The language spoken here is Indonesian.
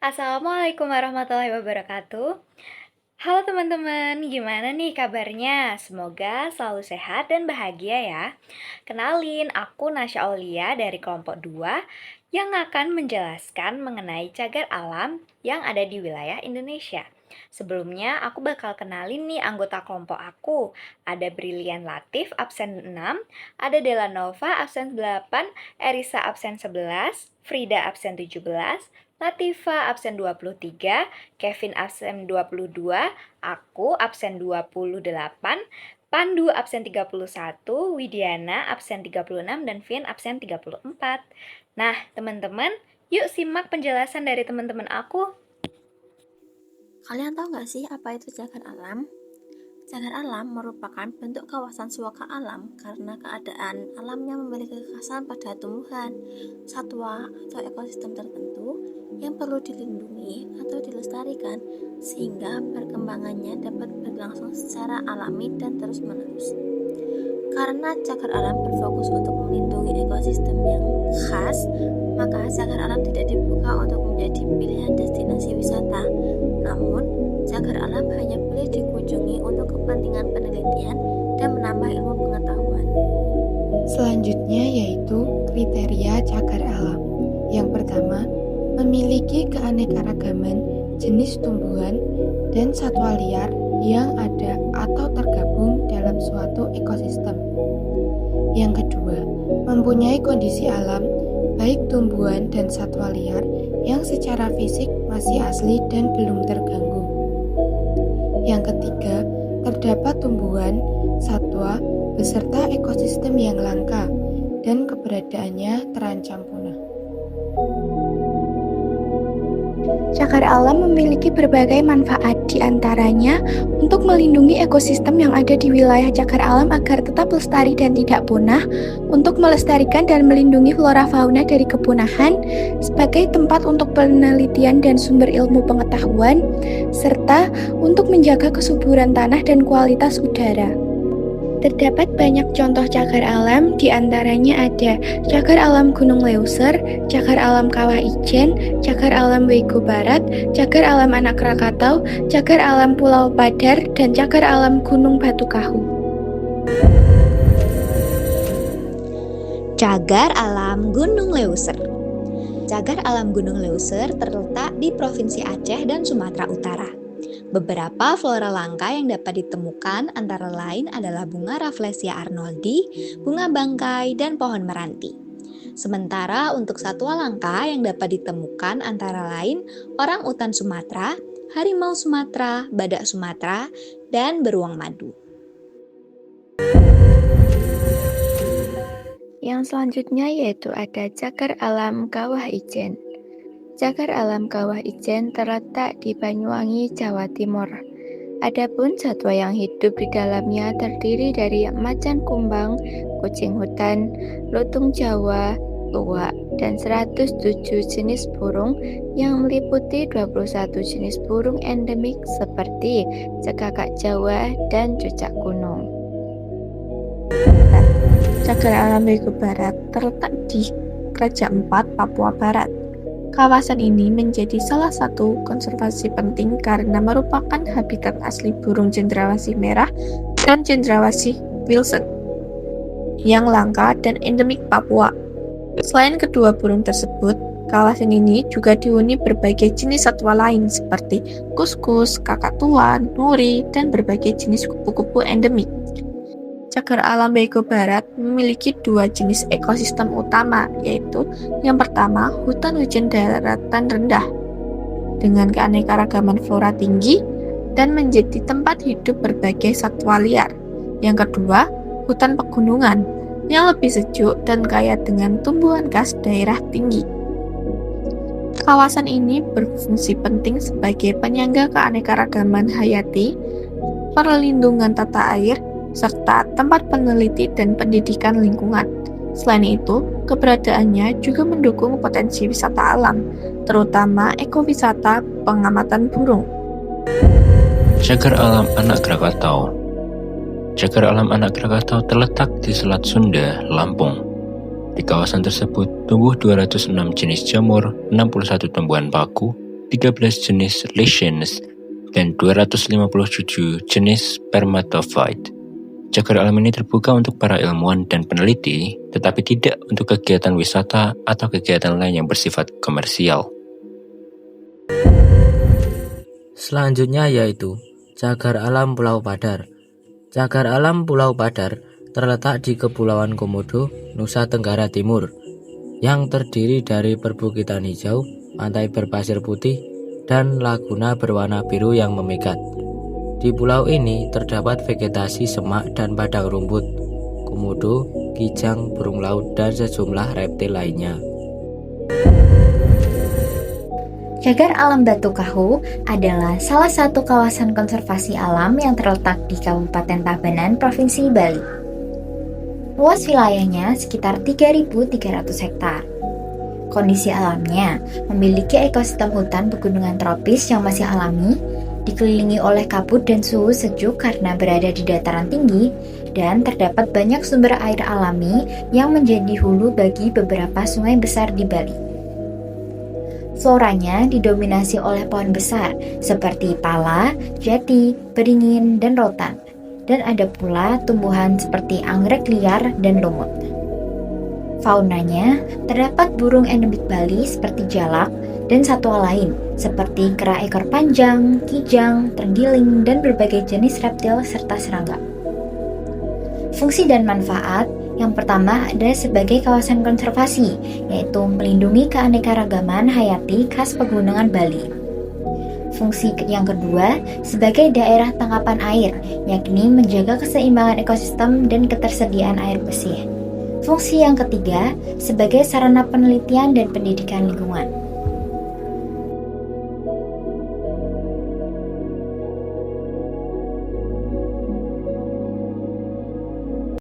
Assalamualaikum warahmatullahi wabarakatuh. Halo teman-teman, gimana nih kabarnya? Semoga selalu sehat dan bahagia ya. Kenalin, aku Nasya Aulia dari kelompok 2 yang akan menjelaskan mengenai cagar alam yang ada di wilayah Indonesia. Sebelumnya aku bakal kenalin nih anggota kelompok aku. Ada Brilian Latif absen 6, ada Delanova absen 8, Erisa absen 11, Frida absen 17, Latifa absen 23, Kevin absen 22, aku absen 28, Pandu absen 31, Widiana absen 36, dan Vian absen 34. Nah, teman-teman, yuk simak penjelasan dari teman-teman aku. Kalian tahu nggak sih apa itu cagar alam? Cagar alam merupakan bentuk kawasan suaka alam karena keadaan alamnya memiliki kekhasan pada tumbuhan, satwa, atau ekosistem tertentu yang perlu dilindungi atau dilestarikan sehingga perkembangannya dapat berlangsung secara alami dan terus-menerus. Karena cagar alam berfokus untuk melindungi ekosistem yang khas, maka cagar alam tidak dibuka untuk menjadi pilihan destinasi wisata. Namun, cagar alam hanya boleh dikunjungi untuk kepentingan penelitian dan menambah ilmu pengetahuan. Selanjutnya yaitu kriteria cagar alam. Yang pertama, memiliki keanekaragaman jenis tumbuhan dan satwa liar yang ada atau tergabung dalam suatu ekosistem. Yang kedua, mempunyai kondisi alam, baik tumbuhan dan satwa liar yang secara fisik masih asli dan belum terganggu. Yang ketiga, terdapat tumbuhan, satwa, beserta ekosistem yang langka dan keberadaannya terancam punah. Cagar alam memiliki berbagai manfaat, di antaranya untuk melindungi ekosistem yang ada di wilayah cagar alam agar tetap lestari dan tidak punah, untuk melestarikan dan melindungi flora fauna dari kepunahan, sebagai tempat untuk penelitian dan sumber ilmu pengetahuan, serta untuk menjaga kesuburan tanah dan kualitas udara. Terdapat banyak contoh cagar alam, di antaranya ada cagar alam Gunung Leuser, cagar alam Kawah Ijen, cagar alam Wego Barat, cagar alam Anak Krakatau, cagar alam Pulau Padar, dan cagar alam Gunung Batu Kahu. Cagar alam Gunung Leuser. Cagar alam Gunung Leuser terletak di Provinsi Aceh dan Sumatera Utara. Beberapa flora langka yang dapat ditemukan antara lain adalah bunga Rafflesia arnoldi, bunga bangkai, dan pohon meranti. Sementara untuk satwa langka yang dapat ditemukan antara lain orang utan Sumatera, harimau Sumatera, badak Sumatera, dan beruang madu. Yang selanjutnya yaitu ada cagar alam Kawah Ijen. Cagar alam Kawah Ijen terletak di Banyuwangi, Jawa Timur. Adapun satwa yang hidup di dalamnya terdiri dari macan kumbang, kucing hutan, lutung Jawa, luwak, dan 107 jenis burung yang meliputi 21 jenis burung endemik seperti cekakak Jawa dan cucak gunung. Cagar alam Wego Barat terletak di Raja Ampat, Papua Barat. Kawasan ini menjadi salah satu konservasi penting karena merupakan habitat asli burung cendrawasih merah dan cendrawasih Wilson yang langka dan endemik Papua. Selain kedua burung tersebut, kawasan ini juga dihuni berbagai jenis satwa lain seperti kuskus, kakatua, nuri, dan berbagai jenis kupu-kupu endemik. Cagar alam Wego Barat memiliki dua jenis ekosistem utama, yaitu yang pertama hutan hujan daratan rendah dengan keanekaragaman flora tinggi dan menjadi tempat hidup berbagai satwa liar. Yang kedua, hutan pegunungan yang lebih sejuk dan kaya dengan tumbuhan khas daerah tinggi. Kawasan ini berfungsi penting sebagai penyangga keanekaragaman hayati, perlindungan tata air, serta tempat peneliti dan pendidikan lingkungan. Selain itu, keberadaannya juga mendukung potensi wisata alam, terutama ekowisata pengamatan burung. Cagar alam Anak Krakatau. Cagar alam Anak Krakatau terletak di Selat Sunda, Lampung. Di kawasan tersebut tumbuh 206 jenis jamur, 61 tumbuhan paku, 13 jenis lichens, dan 257 jenis spermatophyte. Cagar alam ini terbuka untuk para ilmuwan dan peneliti, tetapi tidak untuk kegiatan wisata atau kegiatan lain yang bersifat komersial. Selanjutnya yaitu Cagar Alam Pulau Padar. Cagar Alam Pulau Padar terletak di Kepulauan Komodo, Nusa Tenggara Timur, yang terdiri dari perbukitan hijau, pantai berpasir putih, dan laguna berwarna biru yang memikat. Di pulau ini terdapat vegetasi semak dan padang rumput, komodo, kijang, burung laut, dan sejumlah reptil lainnya. Cagar Alam Batu Kahu adalah salah satu kawasan konservasi alam yang terletak di Kabupaten Tabanan, Provinsi Bali. Luas wilayahnya sekitar 3.300 hektar. Kondisi alamnya memiliki ekosistem hutan pegunungan tropis yang masih alami, dikelilingi oleh kabut dan suhu sejuk karena berada di dataran tinggi, dan terdapat banyak sumber air alami yang menjadi hulu bagi beberapa sungai besar di Bali. Floranya didominasi oleh pohon besar seperti pala, jati, beringin, dan rotan, dan ada pula tumbuhan seperti anggrek liar dan lumut. Faunanya terdapat burung endemik Bali seperti jalak dan satwa lain seperti kera ekor panjang, kijang, terenggiling, dan berbagai jenis reptil serta serangga. Fungsi dan manfaat yang pertama adalah sebagai kawasan konservasi, yaitu melindungi keanekaragaman hayati khas pegunungan Bali. Fungsi yang kedua sebagai daerah tangkapan air, yakni menjaga keseimbangan ekosistem dan ketersediaan air bersih. Fungsi yang ketiga sebagai sarana penelitian dan pendidikan lingkungan.